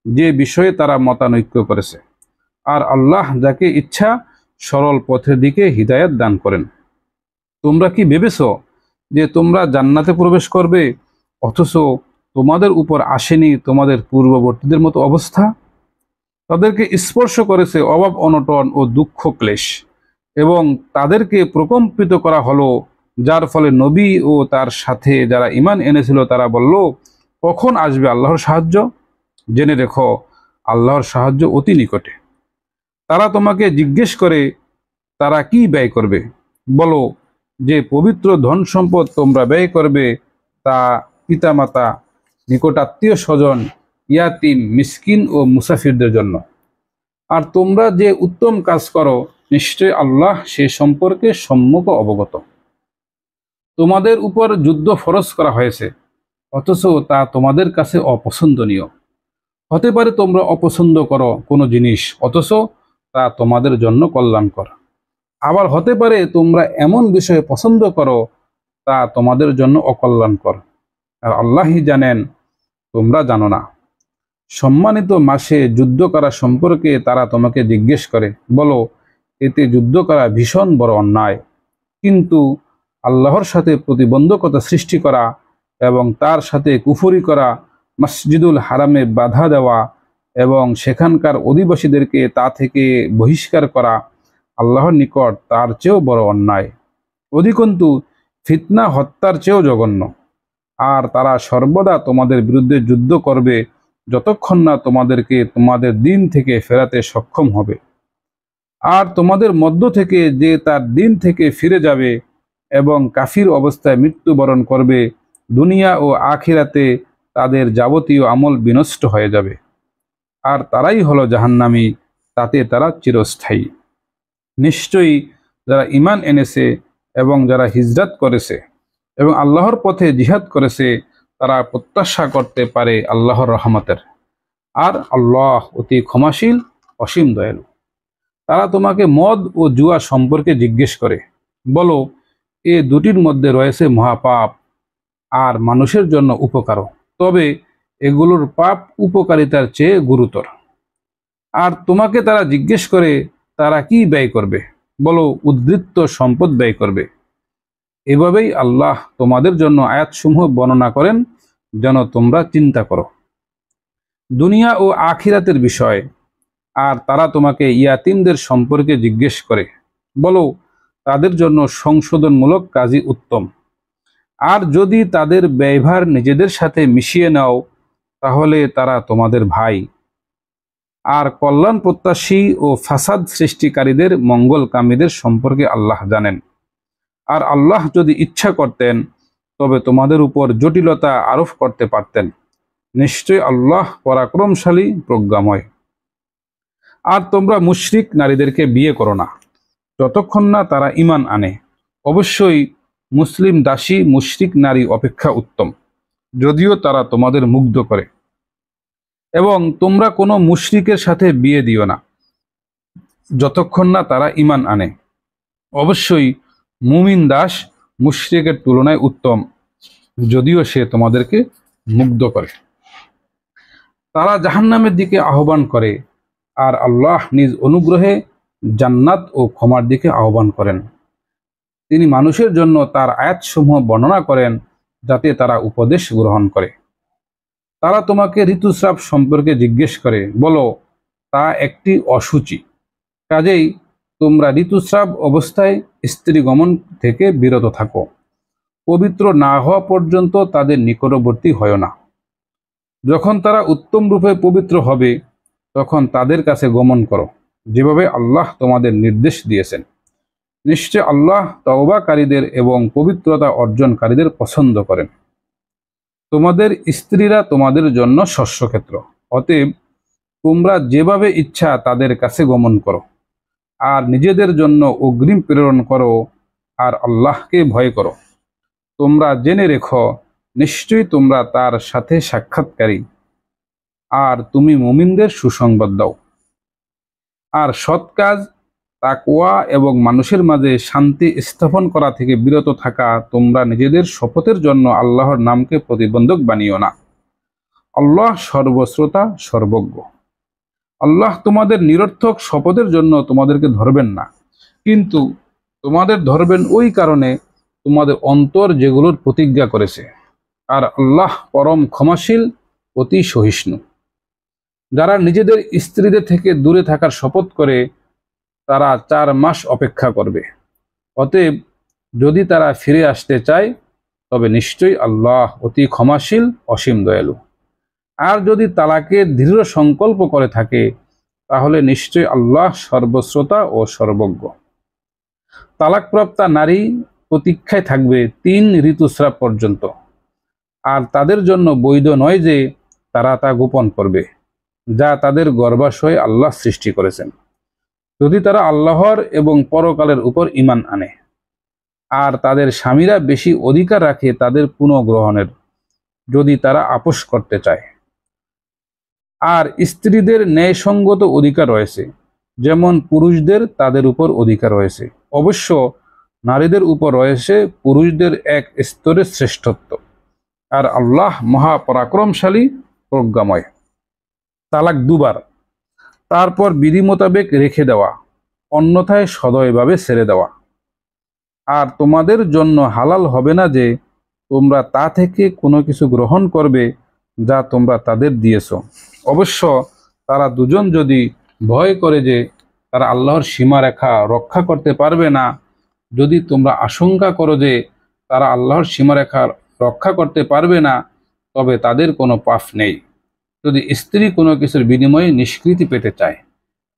যে বিষয়ে তারা মতানৈক্য করেছে। আর আল্লাহ যাকে ইচ্ছা সরল পথের দিকে হিদায়াত দান করেন। তোমরা কি ভেবেছ যে তোমরা জান্নাতে প্রবেশ করবে, অথচ তোমাদের উপর আসেনি তোমাদের পূর্ববর্তীদের মতো অবস্থা? তাদেরকে স্পর্শ করেছে অভাব, অনটন ও দুঃখ ক্লেশ, এবং তাদেরকে প্রকম্পিত করা হলো, যার ফলে নবী ও তার সাথে যারা ঈমান এনেছিল তারা বলল, কখন আসবে আল্লাহর সাহায্য? জেনে রেখো আল্লাহর সাহায্য অতি নিকটে। তারা তোমাকে জিজ্ঞেস করে তারা কি ব্যয় করবে। বলো যে পবিত্র ধন সম্পদ তোমরা ব্যয় করবে তা পিতামাতা, নিকটাত্মীয় স্বজন, ইয়াতিম, মিসকিন ও মুসাফিরদের জন্য। আর তোমরা যে উত্তম কাজ করো নিশ্চয় আল্লাহ সে সম্পর্কে সম্যক অবগত। তোমাদের উপর যুদ্ধ ফরজ করা হয়েছে, অথচ তা তোমাদের কাছে অপছন্দনীয়। হতে পারে তোমরা অপছন্দ করো কোনো জিনিস, অথচ তা তোমাদের জন্য কল্যাণকর। আবার হতে পারে তোমরা এমন বিষয় পছন্দ করো তা তোমাদের জন্য অকল্যাণকর, আর আল্লাহই জানেন, তোমরা জানো না। সম্মানিত মাসে যুদ্ধ করা সম্পর্কে তারা তোমাকে জিজ্ঞেস করে, বলো, এতে যুদ্ধ করা ভীষণ বড় অন্যায়। কিন্তু আল্লাহর সাথে প্রতিবন্ধকতা সৃষ্টি করা এবং তার সাথে কুফরি করা, মসজিদুল হারামে বাধা দেওয়া এবং সেখানকার অধিবাসীদেরকে তা থেকে বহিষ্কার করা আল্লাহর নিকট তার চেয়েও বড় অন্যায়। অধিকন্তু ফিতনা হত্যার চেয়েও জঘন্য। আর তারা সর্বদা তোমাদের বিরুদ্ধে যুদ্ধ করবে যতক্ষণ না তোমাদেরকে তোমাদের দিন থেকে ফেরাতে সক্ষম হবে। আর তোমাদের মধ্য থেকে যে তার দিন থেকে ফিরে যাবে এবং কাফির অবস্থায় মৃত্যুবরণ করবে, দুনিয়া ও আখিরাতে তাদের যাবতীয় আমল বিনষ্ট হয়ে যাবে, আর তারাই হলো জাহান্নামী, তাতে তারা চিরস্থায়ী। নিশ্চয়ই যারা ঈমান এনেছে এবং যারা হিজরত করেছে এবং আল্লাহর পথে জিহাদ করেছে, তারা প্রত্যাশা করতে পারে আল্লাহর রহমতের। আর আল্লাহ অতি ক্ষমাশীল, অসীম দয়ালু। তারা তোমাকে মদ ও জুয়া সম্পর্কে জিজ্ঞেস করে, বলো, এ দুটির মধ্যে রয়েছে মহাপাপ আর মানুষের জন্য উপকারও, তবে এগুলোর পাপ উপকারিতার চেয়ে গুরুতর। আর তোমাকে তারা জিজ্ঞেস করে তারা কি ব্যয় করবে, বলো, উদ্বৃত্ত সম্পদ ব্যয় করবে। এভাবেই আল্লাহ তোমাদের জন্য আয়াতসমূহ বর্ণনা করেন যেন তোমরা চিন্তা করো দুনিয়া ও আখিরাতের বিষয়। আর তারা তোমাকে ইয়াতিমদের সম্পর্কে জিজ্ঞেস করে, বলো, তাদের জন্য সংশোধনমূলক কাজই উত্তম। আর যদি তাদের ব্যয়ভার নিজেদের সাথে মিশিয়ে নাও, তাহলে তারা তোমাদের ভাই। আর কল্যাণ প্রত্যাশী ও ফাসাদ সৃষ্টিকারীদের মঙ্গলকামীদের সম্পর্কে আল্লাহ জানেন। আর আল্লাহ যদি ইচ্ছা করতেন তবে তোমাদের উপর জটিলতা আরোপ করতে পারতেন। নিশ্চয় আল্লাহ পরাক্রমশালী, প্রজ্ঞাময়। আর তোমরা মুশরিক নারীদেরকে বিয়ে করো না যতক্ষণ না তারা ঈমান আনে। অবশ্যই মুসলিম দাসী মুশরিক নারী অপেক্ষা উত্তম, যদিও তারা তোমাদের মুগ্ধ করে। এবং তোমরা কোনো মুশরিকের সাথে বিয়ে দিও না যতক্ষণ না তারা ঈমান আনে। অবশ্যই মুমিন দাস মুশরিকের তুলনায় উত্তম, যদিও সে তোমাদেরকে মুগ্ধ করে। তারা জাহান্নামের দিকে আহ্বান করে, আর আল্লাহ নিজ অনুগ্রহে জান্নাত ও ক্ষমার দিকে আহ্বান করেন। তিনি মানুষের জন্য তার আয়াতসমূহ বর্ণনা করেন যাতে তারা উপদেশ গ্রহণ করে। তারা তোমাকে ঋতুস্রাব সম্পর্কে জিজ্ঞেস করে, বলো, তা একটি অসুচি। কাজেই তোমরা ঋতুস্রাব অবস্থায় স্ত্রী গমন থেকে বিরত থাকো। পবিত্র না হওয়া পর্যন্ত তাদের নিকটবর্তী হয় না। যখন তারা উত্তম রূপে পবিত্র হবে, তখন তাদের কাছে গমন করো, যেভাবে আল্লাহ তোমাদের নির্দেশ দিয়েছেন। নিশ্চয় আল্লাহ তওবাকারীদের এবং পবিত্রতা অর্জনকারীদের পছন্দ করেন। তোমাদের স্ত্রীরা তোমাদের জন্য শস্যক্ষেত্র, অতএব তোমরা যেভাবে ইচ্ছা তাদের কাছে গমন করো, আর নিজেদের জন্য অগ্রিম প্রেরণ করো, আর আল্লাহকে ভয় করো। তোমরা জেনে রেখো, নিশ্চয়ই তোমরা তার সাথে সাক্ষাৎকারী, আর তুমি মুমিনদের সুসংবাদ দাও। আর সৎ কাজ, তাকওয়া এবং মানুষের মাঝে শান্তি স্থাপন করা থেকে বিরত থাকা, তোমরা নিজেদের শপথের জন্য আল্লাহর নামকে প্রতিবন্ধক বানিও না। আল্লাহ সর্বশ্রোতা, সর্বজ্ঞ। আল্লাহ তোমাদের নিরর্থক শপথের জন্য তোমাদেরকে ধরবেন না, কিন্তু তোমাদের ধরবেন ওই কারণে তোমাদের অন্তর যেগুলোর প্রতিজ্ঞা করেছে। আর আল্লাহ পরম ক্ষমাশীল, অতি সহিষ্ণু। যারা নিজেদের স্ত্রীদের থেকে দূরে থাকার শপথ করে, তারা 4 মাস অপেক্ষা করবে। অতএব যদি তারা ফিরে আসতে চায়, তবে নিশ্চয়ই আল্লাহ অতি ক্ষমাশীল, অসীম দয়ালু। আর যদি তালাকের দৃঢ় সংকল্প করে থাকে, তাহলে নিশ্চয়ই আল্লাহ সর্বশ্রোতা ও সর্বজ্ঞ। তালাকপ্রাপ্তা নারী প্রতীক্ষায় থাকবে 3 ঋতুস্রাব পর্যন্ত, আর তাদের জন্য বৈধ নয় যে তারা তা গোপন করবে, যা তাদের গর্ভাশয়ে আল্লাহ সৃষ্টি করেছেন। যদি তারা আল্লাহর এবং পরকালের উপর ঈমান আনে আর তাদের স্বামীরা বেশি অধিকার রাখে তাদের পুনঃগ্রহণের, যদি তারা আপোস করতে চায়। আর স্ত্রীদের ন্যায়সঙ্গত অধিকার রয়েছে, যেমন পুরুষদের তাদের উপর অধিকার রয়েছে। অবশ্য নারীদের উপর রয়েছে পুরুষদের এক স্তরের শ্রেষ্ঠত্ব, আর আল্লাহ মহাপরাক্রমশালী, প্রজ্ঞাময়। তালাক দুবার, তারপর বিধি মোতাবেক রেখে দেওয়া, অন্যথায় সদয়ভাবে ছেড়ে দেওয়া। আর তোমাদের জন্য হালাল হবে না যে তোমরা তা থেকে কোনো কিছু গ্রহণ করবে যা তোমরা তাদের দিয়েছ। অবশ্য তারা দুজন যদি ভয় করে যে তারা আল্লাহর সীমারেখা রক্ষা করতে পারবে না, যদি তোমরা আশঙ্কা করো যে তারা আল্লাহর সীমারেখা রক্ষা করতে পারবে না, তবে তাদের কোনো পাপ নেই। যদি স্ত্রী কোনো কিছুর বিনিময়ে নিষ্কৃতি পেতে চায়,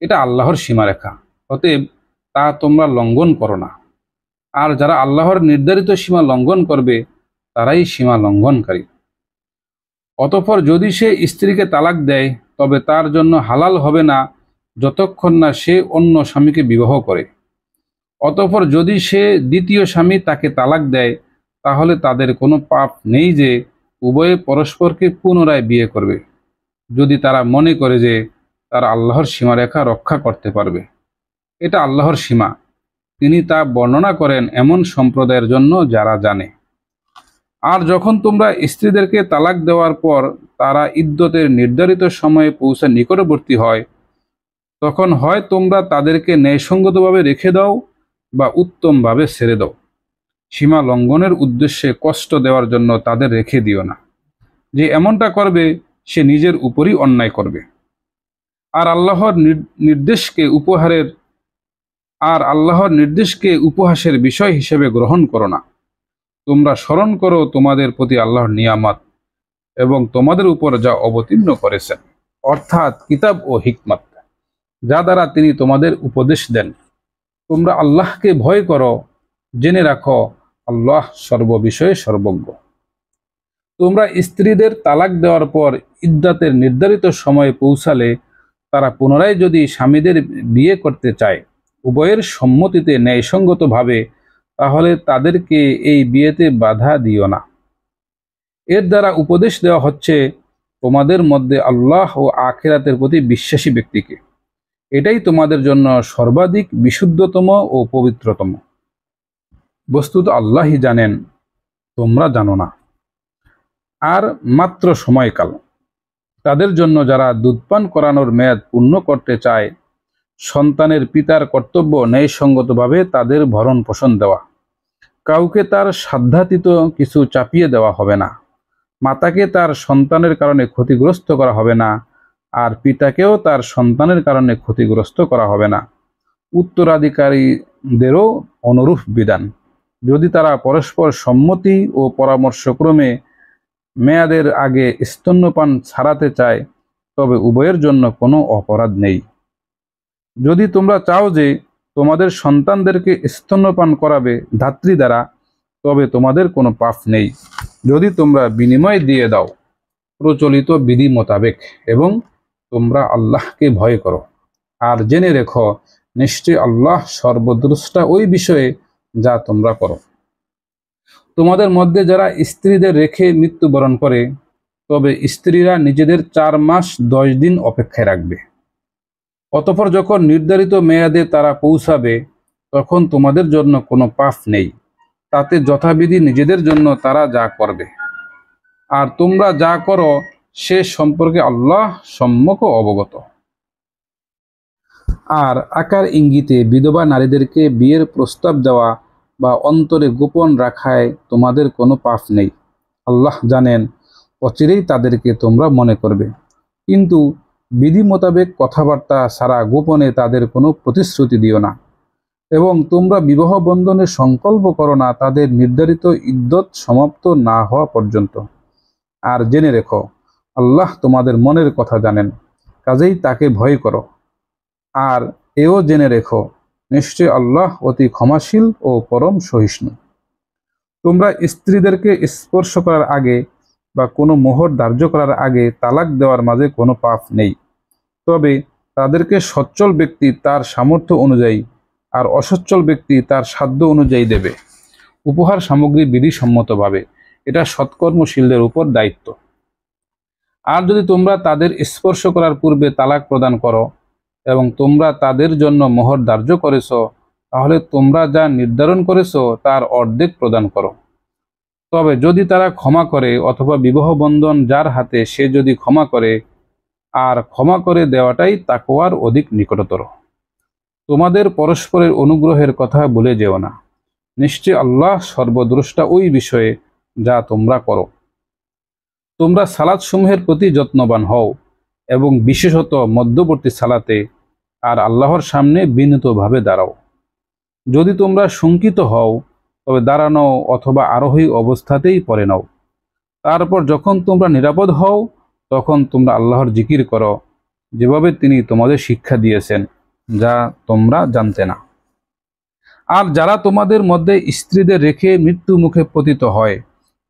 এটা আল্লাহর সীমারেখা, অতএব তা তোমরা লঙ্ঘন করো না। আর যারা আল্লাহর নির্ধারিত সীমা লঙ্ঘন করবে তারাই সীমা লঙ্ঘনকারী। অতঃপর যদি সে স্ত্রীকে তালাক দেয়, তবে তার জন্য হালাল হবে না যতক্ষণ না সে অন্য স্বামীকে বিবাহ করে। অতঃপর যদি সে দ্বিতীয় স্বামী তাকে তালাক দেয়, তাহলে তাদের কোনো পাপ নেই যে উভয়ে পরস্পরকে পুনরায় বিয়ে করবে, যদি তারা মনে করে যে তারা আল্লাহর সীমারেখা রক্ষা করতে পারবে। এটা আল্লাহর সীমা, তিনি তা বর্ণনা করেন এমন সম্প্রদায়ের জন্য যারা জানে। আর যখন তোমরা স্ত্রীদেরকে তালাক দেওয়ার পর তারা ইদ্যতের নির্ধারিত সময়ে পৌঁছে নিকটবর্তী হয়, তখন হয় তোমরা তাদেরকে ন্যায়সঙ্গতভাবে রেখে দাও বা উত্তমভাবে ছেড়ে দাও। সীমা লঙ্ঘনের উদ্দেশ্যে কষ্ট দেওয়ার জন্য তাদের রেখে দিও না। যে এমনটা করবে সে নিজের উপরই অন্যায় করবে। আর আল্লাহর নির্দেশকে উপহাসের বিষয় হিসেবে গ্রহণ করো না। তোমরা স্মরণ করো তোমাদের প্রতি আল্লাহর নিয়ামত এবং তোমাদের উপর যা অবতীর্ণ করেছেন, অর্থাৎ কিতাব ও হিকমত, যা দ্বারা তিনি তোমাদের উপদেশ দেন। তোমরা আল্লাহকে ভয় করো, জেনে রাখো আল্লাহ সর্ববিষয়ে সর্বজ্ঞ। তোমরা স্ত্রীদের তালাক দেওয়ার পর ইদ্দাতের নির্ধারিত সময়ে পৌঁছালে তারা পুনরায় যদি স্বামীদের বিয়ে করতে চায় উভয়ের সম্মতিতে ন্যায়সঙ্গতভাবে, তাহলে তাদেরকে এই বিয়েতে বাধা দিও না। এর দ্বারা উপদেশ দেওয়া হচ্ছে তোমাদের মধ্যে আল্লাহ ও আখিরাতের প্রতি বিশ্বাসী ব্যক্তিকে। এটাই তোমাদের জন্য সর্বাধিক বিশুদ্ধতম ও পবিত্রতম। বস্তুত আল্লাহই জানেন, তোমরা জানো না। আর মাত্র সময়কাল তাদের জন্য যারা দুধপান করানোর মেয়াদ পূর্ণ করতে চায়, সন্তানের পিতার কর্তব্য ন্যায়সঙ্গতভাবে তাদের ভরণ পোষণ দেওয়া। কাউকে তার সাধ্যাতীত কিছু চাপিয়ে দেওয়া হবে না। মাতাকে তার সন্তানের কারণে ক্ষতিগ্রস্ত করা হবে না, আর পিতাকেও তার সন্তানের কারণে ক্ষতিগ্রস্ত করা হবে না। উত্তরাধিকারীদেরও অনুরূপ বিধান। যদি তারা পরস্পর সম্মতি ও পরামর্শক্রমে মেয়াদের আগে স্তন্যপান ছাড়াতে চায়, তবে উভয়ের জন্য কোনো অপরাধ নেই। যদি তোমরা চাও যে তোমাদের সন্তানদেরকে স্তন্যপান করাবে ধাত্রী দ্বারা, তবে তোমাদের কোনো পাপ নেই, যদি তোমরা বিনিময় দিয়ে দাও প্রচলিত বিধি মোতাবেক এবং তোমরা আল্লাহকে ভয় করো। আর জেনে রেখো, নিশ্চয় আল্লাহ সর্বদ্রষ্টা ওই বিষয়ে যা তোমরা করো। তোমাদের মধ্যে যারা স্ত্রীদের রেখে মৃত্যুবরণ করে, তবে স্ত্রীরা নিজেদের 4 মাস 10 দিন অপেক্ষায় রাখবে। অতঃপর যখন নির্ধারিত মেয়াদে তারা পৌঁছাবে, তখন তোমাদের জন্য কোনো পাপ নেই, তাতে যথাবিধি নিজেদের জন্য তারা যা করবে। আর তোমরা যা করো সে সম্পর্কে আল্লাহ সম্যক অবগত। আর আকার ইঙ্গিতে বিধবা নারীদেরকে বিয়ের প্রস্তাব দেওয়া বা অন্তরে গোপন রাখায় তোমাদের কোনো পাপ নেই। আল্লাহ জানেন, অচিরেই তাদেরকে তোমরা মনে করবে। কিন্তু বিধি মোতাবেক কথাবার্তা ছাড়া গোপনে তাদের কোনো প্রতিশ্রুতি দিও না, এবং তোমরা বিবাহ বন্ধনে সংকল্প করো না তাদের নির্ধারিত ইদ্যত সমাপ্ত না হওয়া পর্যন্ত। আর জেনে রেখো, আল্লাহ তোমাদের মনের কথা জানেন, কাজেই তাকে ভয় করো। আর এও জেনে রেখো, নিশ্চয় আল্লাহ অতি ক্ষমাশীল ও পরম সহিষ্ণু। তোমরা স্ত্রীদেরকে স্পর্শ করার আগে বা কোনো মোহর ধার্য করার আগে তালাক দেওয়ার মাঝে কোনো পাপ নেই। তবে তাদেরকে সচ্ছল ব্যক্তি তার সামর্থ্য অনুযায়ী আর অসচ্ছল ব্যক্তি তার সাধ্য অনুযায়ী দেবে, উপহার সামগ্রী বিধিসম্মতভাবে। এটা সৎকর্মশীলদের উপর দায়িত্ব। আর যদি তোমরা তাদের স্পর্শ করার পূর্বে তালাক প্রদান করো এবং তোমরা তাদের জন্য মোহর ধার্য করেছ, তাহলে তোমরা যা নির্ধারণ করেছ তার অর্ধেক প্রদান করো। তবে যদি তারা ক্ষমা করে অথবা বিবাহ বন্ধন যার হাতে সে যদি ক্ষমা করে, আর ক্ষমা করে দেওয়াটাই তাকওয়ার অধিক নিকটতর। তোমাদের পরস্পরের অনুগ্রহের কথা ভুলে যেও না। নিশ্চয় আল্লাহ সর্বদ্রষ্টা ওই বিষয়ে যা তোমরা করো। তোমরা সালাত সমূহের প্রতি যত্নবান হও এবং বিশেষত মধ্যবর্তী সালাতে আর আল্লাহর সামনে বিনীতভাবে দাঁড়াও। যদি তোমরা শঙ্কিত হও তবে দাঁড়ানো অথবা আরোহী অবস্থাতেই পড়ে নাও। তারপর যখন তোমরা নিরাপদ হও তখন তোমরা আল্লাহর জিকির করো, যেভাবে তিনি তোমাদের শিক্ষা দিয়েছেন, যা তোমরা জানতে না। আর যারা তোমাদের মধ্যে স্ত্রীদের রেখে মৃত্যু মুখে পতিত হয়,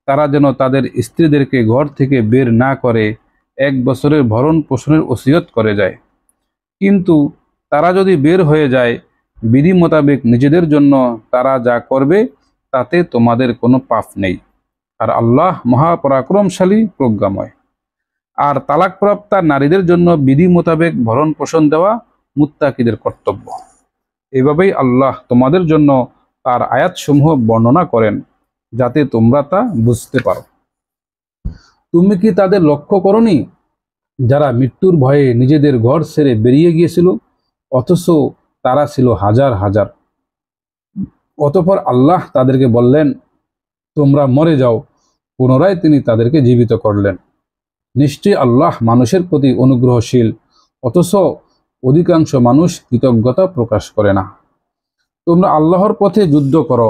তারা যেন তাদের স্ত্রীদেরকে ঘর থেকে বের না করে 1 বছরের ভরণ পোষণের ওসিয়ত করে যায়। কিন্তু তারা যদি বের হয়ে যায়, বিধি মোতাবেক নিজেদের জন্য তারা যা করবে তাতে তোমাদের কোনো পাপ নেই। আর আল্লাহ মহাপরাক্রমশালী, প্রজ্ঞাময়। আর তালাকপ্রাপ্তা নারীদের জন্য বিধি মোতাবেক ভরণ পোষণ দেওয়া মুত্তাকিদের কর্তব্য। এভাবেই আল্লাহ তোমাদের জন্য তার আয়াতসমূহ বর্ণনা করেন, যাতে তোমরা তা বুঝতে পারো। তুমি কি তাদের লক্ষ্য করনি, যারা মৃত্যুর ভয়ে নিজেদের ঘর ছেড়ে বেরিয়ে গিয়েছিল, অথচ তারা ছিল হাজার হাজার। অতঃপর আল্লাহ তাদেরকে বললেন, তোমরা মরে যাও। পুনরায় তিনি তাদেরকে জীবিত করলেন। নিশ্চয়ই আল্লাহ মানুষের প্রতি অনুগ্রহশীল, অথচ অধিকাংশ মানুষ কৃতজ্ঞতা প্রকাশ করে না। তোমরা আল্লাহর পথে যুদ্ধ করো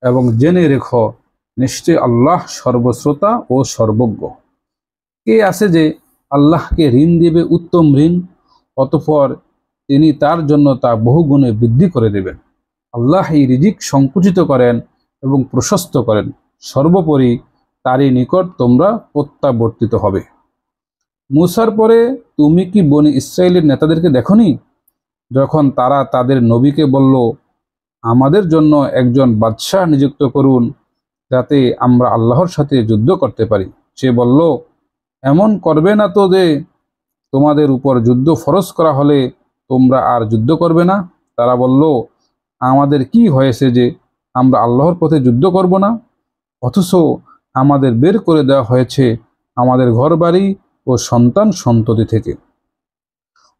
এবং জেনে রেখো, নিশ্চয়ই আল্লাহ সর্বশ্রোতা ও সর্বজ্ঞ। কে আছে যে আল্লাহকে ঋণ দেবে উত্তম ঋণ, অতঃপর তিনি তার জন্য তা বহুগুণে বৃদ্ধি করে দেবেন। আল্লাহ এই রিজিক সংকুচিত করেন এবং প্রশস্ত করেন। সর্বোপরি তারই নিকট তোমরা প্রত্যাবর্তিত হবে। মূসার পরে তুমি কি বনি ইসরায়েলের নেতাদেরকে দেখনি, যখন তারা তাদের নবীকে বলল, আমাদের জন্য একজন বাদশাহ নিযুক্ত করুন, যাতে আমরা আল্লাহর সাথে যুদ্ধ করতে পারি। সে বলল, এমন করবে না তো যে তোমাদের উপর যুদ্ধ ফরজ করা হলে তোমরা আর যুদ্ধ করবে না। তারা বলল, আমাদের কি হয়েছে যে আমরা আল্লাহর পথে যুদ্ধ করব না, অথচ আমাদের বের করে দেওয়া হয়েছে আমাদের ঘরবাড়ি ও সন্তান সন্ততি থেকে।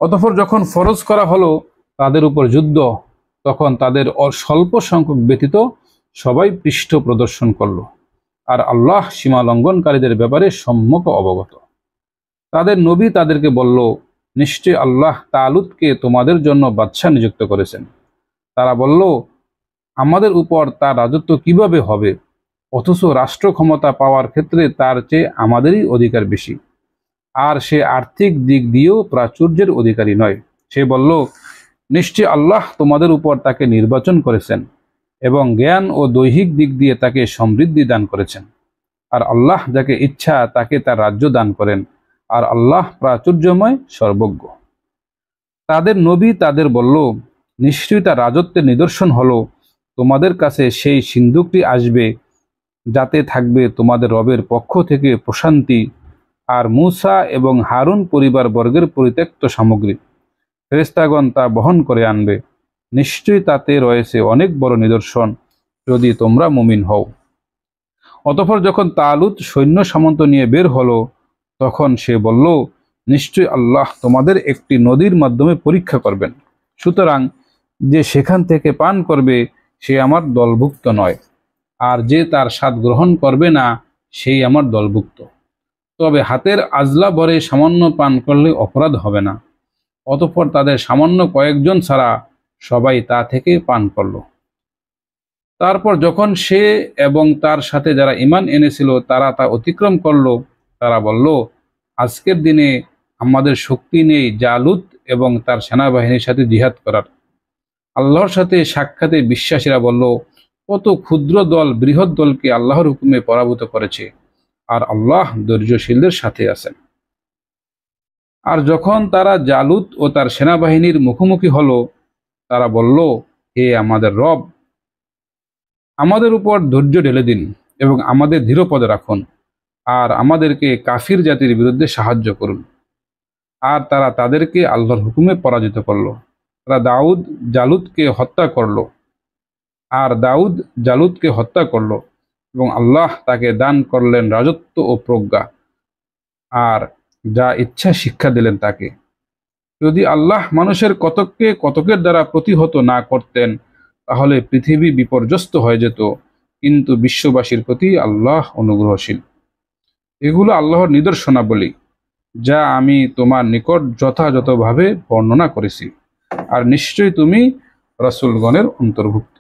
অতঃপর যখন ফরজ করা হলো তাদের উপর যুদ্ধ, তখন তাদের স্বল্প সংখ্যক ব্যতীত সবাই পৃষ্ঠ প্রদর্শন করল। আর আল্লাহ সীমা লঙ্ঘনকারীদের ব্যাপারে সম্যক অবগত। তাদের নবী তাদেরকে বলল, নিশ্চয় আল্লাহ তালুতকে তোমাদের জন্য বাদশাহ নিযুক্ত করেছেন। তারা বলল, আমাদের উপর তার রাজত্ব কিভাবে হবে, অথচ রাষ্ট্র ক্ষমতা পাওয়ার ক্ষেত্রে তার চেয়ে আমাদেরই অধিকার বেশি, আর সে আর্থিক দিক দিয়েও প্রাচুর্যের অধিকারী নয়। সে বলল, নিশ্চয় আল্লাহ তোমাদের উপর তাকে নির্বাচন করেছেন এবং জ্ঞান ও দৈহিক দিক দিয়ে তাকে সমৃদ্ধি দান করেছেন। আর আল্লাহ যাকে ইচ্ছা তাকে তার রাজ্য দান করেন, আর আল্লাহ প্রাচুর্যময়, সর্বজ্ঞ। তাদের নবী তাদের বলল, নিশ্চয়ই তার রাজত্বের নিদর্শন হলো তোমাদের কাছে সেই সিন্ধুকটি আসবে, যাতে থাকবে তোমাদের রবের পক্ষ থেকে প্রশান্তি আর মূসা এবং হারুন পরিবার বর্গের পরিত্যক্ত সামগ্রী। ফেরেশতাগণ তা বহন করে আনবে। নিশ্চয়ই তাতে রয়েছে অনেক বড় নিদর্শন, যদি তোমরা মুমিন হও। অতঃপর যখন তালুত সৈন্য সামন্ত নিয়ে বের হলো, তখন সে বলল, নিশ্চয়ই আল্লাহ তোমাদের একটি নদীর মাধ্যমে পরীক্ষা করবেন। সুতরাং যে সেখান থেকে পান করবে সে আমার দলভুক্ত নয়, আর যে তার স্বাদ গ্রহণ করবে না সেই আমার দলভুক্ত। তবে হাতের আজলা ভরে সামান্য পান করলে অপরাধ হবে না। অতঃপর তাদের সামান্য কয়েকজন ছাড়া সবাই তা থেকে পান করল। তারপর যখন সে এবং তার সাথে যারা ঈমান এনেছিল তারা তা অতিক্রম করল, তারা বলল, আজকের দিনে আমাদের শক্তি নেই জালুত এবং তার সেনাবাহিনীর সাথে জিহাদ করার। আল্লাহর সাথে সাক্ষাতে বিশ্বাসীরা বলল, কত ক্ষুদ্র দল বৃহৎ দলকে আল্লাহর হুকুমে পরাভূত করেছে, আর আল্লাহ ধৈর্যশীলদের সাথে আছেন। আর যখন তারা জালুত ও তার সেনাবাহিনীর মুখোমুখি হলো, তারা বলল, হে আমাদের রব, আমাদের উপর ধৈর্য ঢেলে দিন এবং আমাদের ধীরপদে রাখুন, আর আমাদেরকে কাফির জাতির বিরুদ্ধে সাহায্য করুন। আর তারা তাদেরকে আল্লাহর হুকুমে পরাজিত করল। তারা দাউদ জালুতকে হত্যা করলো এবং আল্লাহ তাকে দান করলেন রাজত্ব ও প্রজ্ঞা, আর যা ইচ্ছা শিক্ষা দিলেন তাকে। যদি আল্লাহ মানুষের কতককে কতকের দ্বারা প্রতিহত না করতেন, তাহলে পৃথিবী বিপর্যস্ত হয়ে যেত, কিন্তু বিশ্ববাসীর প্রতি আল্লাহ অনুগ্রহশীল। এগুলো আল্লাহর নিদর্শনাবলী, যা আমি তোমার নিকট যথাযথভাবে বর্ণনা করেছি, আর নিশ্চয়ই তুমি রাসূলগণের অন্তর্ভুক্ত।